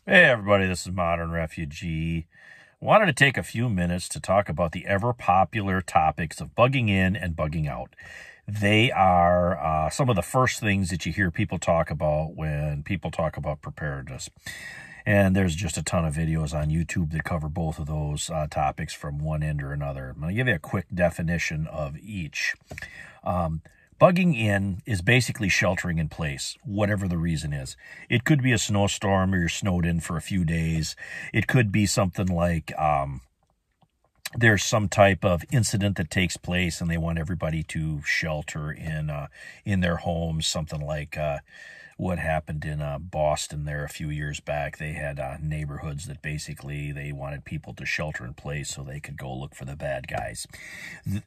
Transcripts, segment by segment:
Hey everybody, this is Modern Refugee. Wanted to take a few minutes to talk about the ever popular topics of bugging in and bugging out. They are some of the first things that you hear people talk about when people talk about preparedness. And there's just a ton of videos on YouTube that cover both of those topics from one end or another. I'm going to give you a quick definition of each. Bugging in is basically sheltering in place, whatever the reason is. It could be a snowstorm or you're snowed in for a few days. It could be something like there's some type of incident that takes place and they want everybody to shelter in their homes, something like what happened in Boston there a few years back. They had neighborhoods that basically they wanted people to shelter in place so they could go look for the bad guys.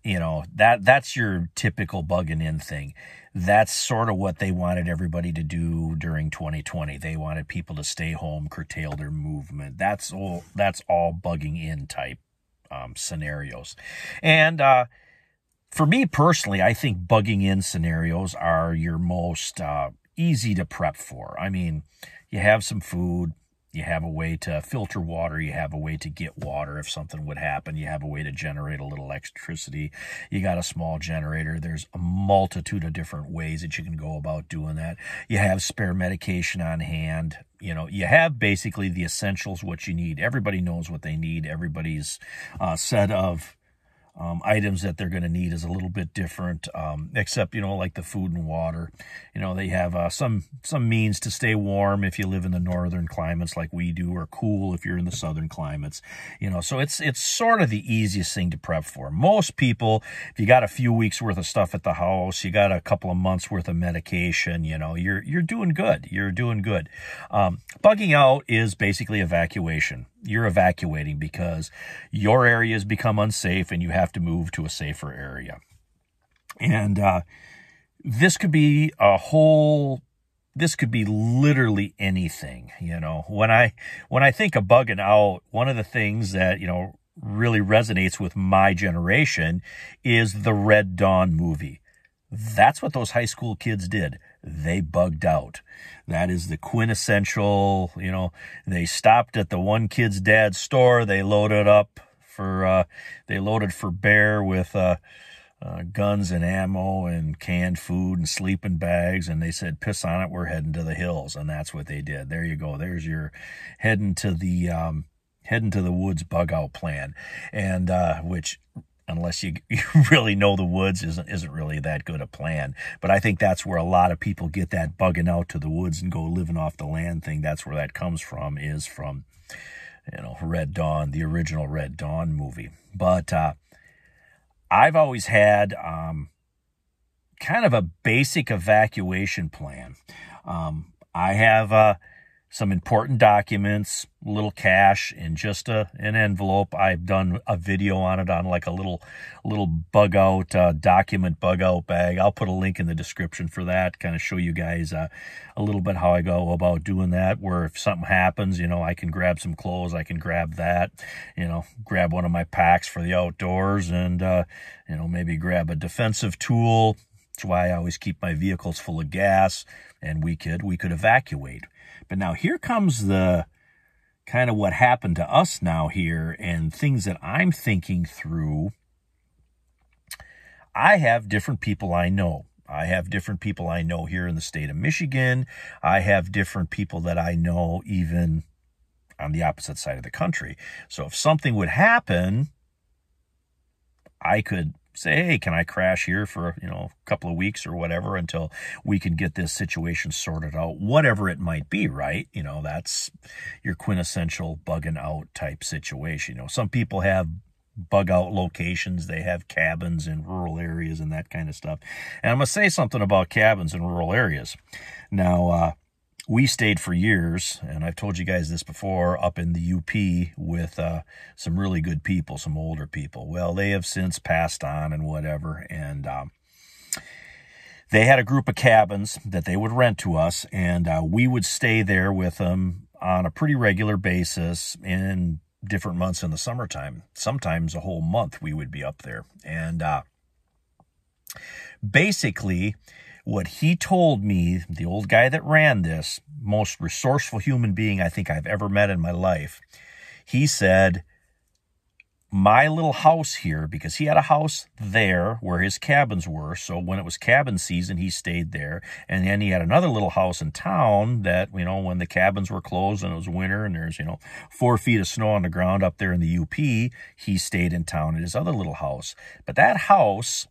You know, that's your typical bugging in thing. That's sort of what they wanted everybody to do during 2020. They wanted people to stay home, curtail their movement. That's all bugging in type scenarios. And for me personally, I think bugging in scenarios are your most easy to prep for. I mean, you have some food, you have a way to filter water, you have a way to get water if something would happen, you have a way to generate a little electricity, you got a small generator. There's a multitude of different ways that you can go about doing that. You have spare medication on hand. You know, you have basically the essentials, what you need. Everybody knows what they need. Everybody's set of items that they're going to need is a little bit different, except, you know, like the food and water. You know, they have some means to stay warm if you live in the northern climates like we do, or cool if you're in the southern climates. You know, so it's sort of the easiest thing to prep for. Most people, if you got a few weeks worth of stuff at the house, you got a couple of months worth of medication, you know, you're doing good. You're doing good. Bugging out is basically evacuation. You're evacuating because your area has become unsafe and you have to move to a safer area. And this could be literally anything. You know, when I think of bugging out, one of the things that, you know, really resonates with my generation is the Red Dawn movie. That's what those high school kids did. They bugged out. That is the quintessential, you know, they stopped at the one kid's dad's store. They loaded for bear with guns and ammo and canned food and sleeping bags. And they said, piss on it, we're heading to the hills. And that's what they did. There you go. There's your heading to the woods bug out plan. And which, unless you really know the woods, isn't really that good a plan. But I think that's where a lot of people get that bugging out to the woods and go living off the land thing. That's where that comes from, is from, you know, Red Dawn, the original Red Dawn movie. But I've always had kind of a basic evacuation plan. I have some important documents, little cash in just an envelope. I've done a video on it on like a little bug out document bug out bag. I'll put a link in the description for that, kind of show you guys a little bit how I go about doing that, where if something happens, you know, I can grab some clothes, I can grab that, you know, grab one of my packs for the outdoors, and you know, maybe grab a defensive tool. That's why I always keep my vehicles full of gas, and we could evacuate. But now here comes the kind of what happened to us now here, and things that I'm thinking through. I have different people I know. I have different people I know here in the state of Michigan. I have different people that I know even on the opposite side of the country. So if something would happen, I could say, hey, can I crash here for, you know, a couple of weeks or whatever until we can get this situation sorted out, whatever it might be, right? You know, that's your quintessential bugging out type situation. You know, some people have bug out locations. They have cabins in rural areas and that kind of stuff. And I'm going to say something about cabins in rural areas. Now, we stayed for years, and I've told you guys this before, up in the UP with some really good people, some older people. Well, they have since passed on and whatever, and they had a group of cabins that they would rent to us, and we would stay there with them on a pretty regular basis in different months in the summertime. Sometimes a whole month we would be up there. And basically, What he told me, the old guy that ran this, most resourceful human being I think I've ever met in my life, he said, my little house here, because he had a house there where his cabins were. So when it was cabin season, he stayed there. And then he had another little house in town that, when the cabins were closed and it was winter and there's, 4 feet of snow on the ground up there in the UP, he stayed in town at his other little house. But that house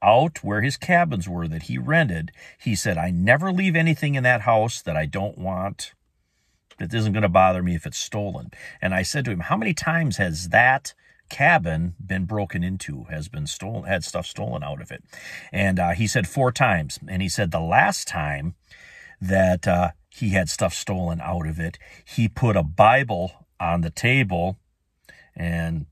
out where his cabins were that he rented, he said, I never leave anything in that house that I don't want, that isn't going to bother me if it's stolen. And I said to him, how many times has that cabin been broken into, has been stolen, had stuff stolen out of it? And he said 4 times. And he said the last time that he had stuff stolen out of it, he put a Bible on the table and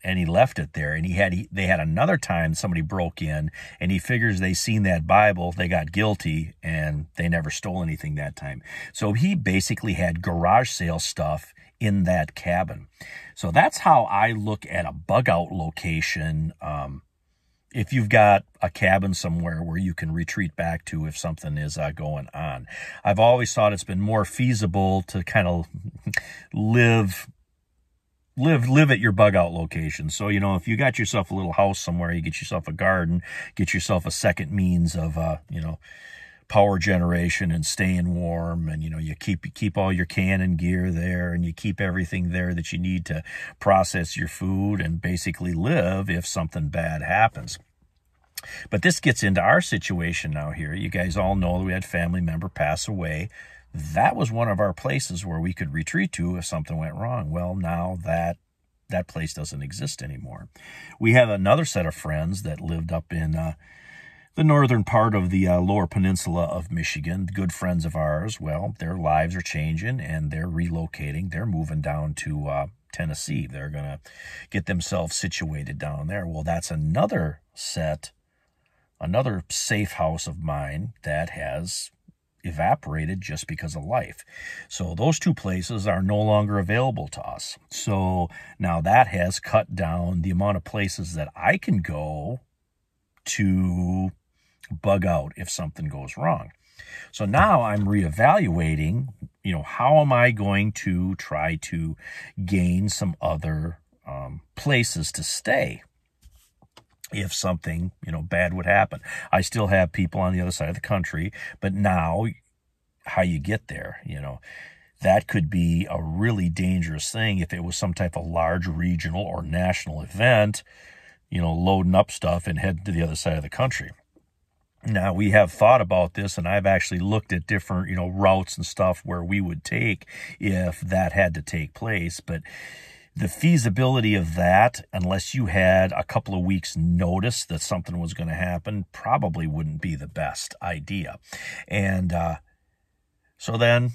he left it there. And they had another time somebody broke in, and he figures they seen that Bible, they got guilty, and they never stole anything that time. So he basically had garage sale stuff in that cabin. So that's how I look at a bug out location. If you've got a cabin somewhere where you can retreat back to if something is going on. I've always thought it's been more feasible to kind of live at your bug out location. So, if you got yourself a little house somewhere, you get yourself a garden, get yourself a second means of, power generation and staying warm, and, you keep all your canning gear there, and you keep everything there that you need to process your food and basically live if something bad happens. But this gets into our situation now here. You guys all know that we had a family member pass away. That was one of our places where we could retreat to if something went wrong. Well, now that place doesn't exist anymore. We have another set of friends that lived up in the northern part of the lower peninsula of Michigan, good friends of ours. Well, their lives are changing and they're relocating. They're moving down to Tennessee. They're going to get themselves situated down there. Well, that's another safe house of mine that has evaporated just because of life. So those 2 places are no longer available to us. So now that has cut down the amount of places that I can go to bug out if something goes wrong. So now I'm reevaluating, how am I going to try to gain some other places to stay if something, bad would happen. I still have people on the other side of the country, but now how you get there, that could be a really dangerous thing if it was some type of large regional or national event, loading up stuff and heading to the other side of the country. Now, we have thought about this, and I've actually looked at different, routes and stuff where we would take if that had to take place, but the feasibility of that, unless you had a couple of weeks notice that something was going to happen, probably wouldn't be the best idea. And so then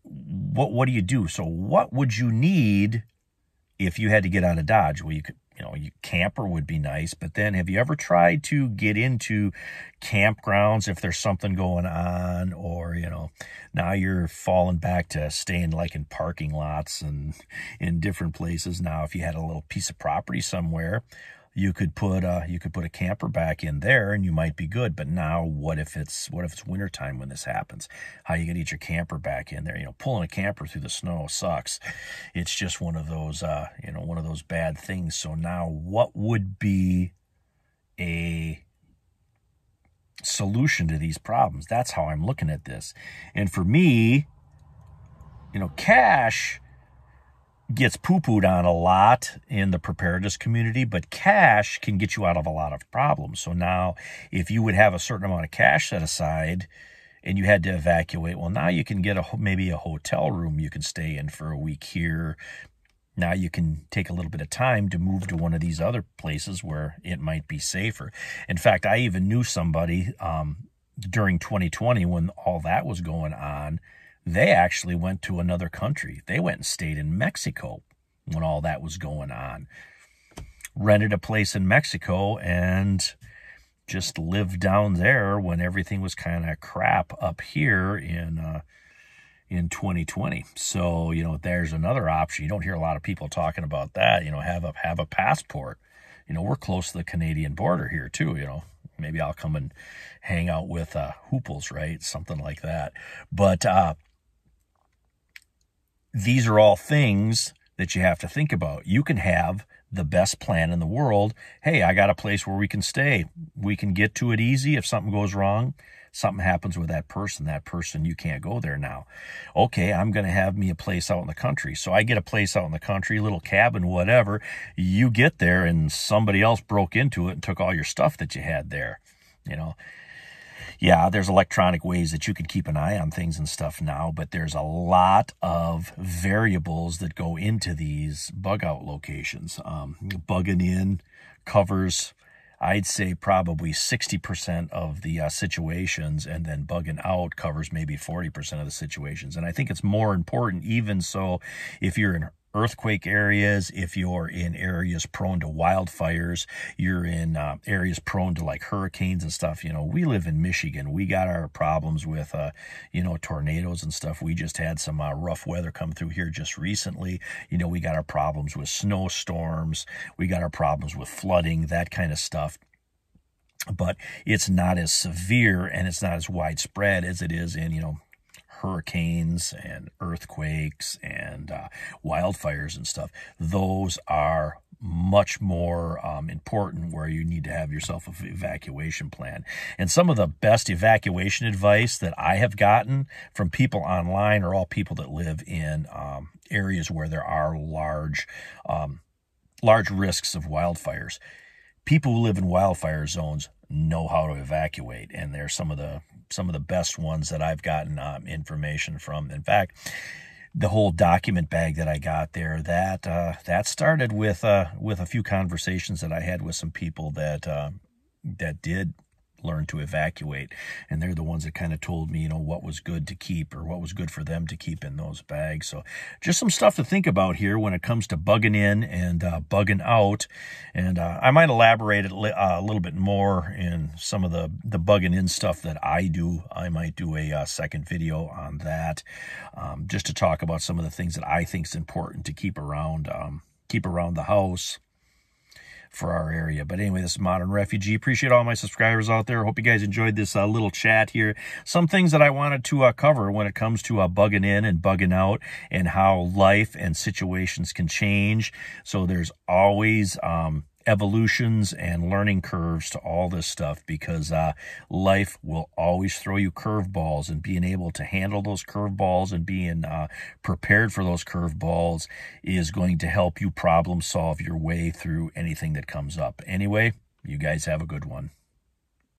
what do you do? So what would you need if you had to get out of Dodge? Well, camper would be nice, but then have you ever tried to get into campgrounds if there's something going on, or, now you're falling back to staying like in parking lots and in different places. Now, if you had a little piece of property somewhere, you could put a camper back in there and you might be good. But now what if it's wintertime when this happens? How are you gonna get your camper back in there? Pulling a camper through the snow sucks. It's just one of those one of those bad things. So now what would be a solution to these problems? That's how I'm looking at this. And for me, cash gets poo-pooed on a lot in the preparedness community, but cash can get you out of a lot of problems. So now if you would have a certain amount of cash set aside and you had to evacuate, well, now you can get maybe a hotel room you can stay in for a week here. Now you can take a little bit of time to move to one of these other places where it might be safer. In fact, I even knew somebody during 2020 when all that was going on. They actually went to another country. They went and stayed in Mexico when all that was going on. Rented a place in Mexico and just lived down there when everything was kind of crap up here in 2020. So, there's another option. You don't hear a lot of people talking about that. Have a passport. We're close to the Canadian border here too, Maybe I'll come and hang out with Hooples, right? Something like that. But these are all things that you have to think about. You can have the best plan in the world. Hey, I got a place where we can stay. We can get to it easy. If something goes wrong, something happens with that person, you can't go there now. Okay, I'm going to have me a place out in the country. So I get a place out in the country, little cabin, whatever. You get there and somebody else broke into it and took all your stuff that you had there. Yeah, there's electronic ways that you can keep an eye on things and stuff now, but there's a lot of variables that go into these bug out locations. Bugging in covers, I'd say, probably 60% of the situations, and then bugging out covers maybe 40% of the situations. And I think it's more important, even so, if you're in earthquake areas, if you're in areas prone to wildfires, you're in areas prone to like hurricanes and stuff. We live in Michigan. We got our problems with, tornadoes and stuff. We just had some rough weather come through here just recently. We got our problems with snowstorms. We got our problems with flooding, that kind of stuff. But it's not as severe and it's not as widespread as it is in, hurricanes and earthquakes and wildfires and stuff. Those are much more important, where you need to have yourself an evacuation plan. And some of the best evacuation advice that I have gotten from people online are all people that live in areas where there are large risks of wildfires. People who live in wildfire zones know how to evacuate, and they're some of the best ones that I've gotten information from. In fact, the whole document bag that I got there, that started with a few conversations that I had with some people that did learn to evacuate, and they're the ones that kind of told me, what was good to keep, or what was good for them to keep in those bags. So just some stuff to think about here when it comes to bugging in and bugging out. And I might elaborate a little bit more in some of the bugging in stuff that I do. I might do a second video on that, just to talk about some of the things that I think is important to keep around the house for our area. But anyway, this is Modern Refugee. Appreciate all my subscribers out there. Hope you guys enjoyed this little chat here. Some things that I wanted to cover when it comes to bugging in and bugging out, and how life and situations can change. So there's always evolutions and learning curves to all this stuff, because life will always throw you curveballs, and being able to handle those curveballs and being prepared for those curveballs is going to help you problem solve your way through anything that comes up. Anyway, you guys have a good one.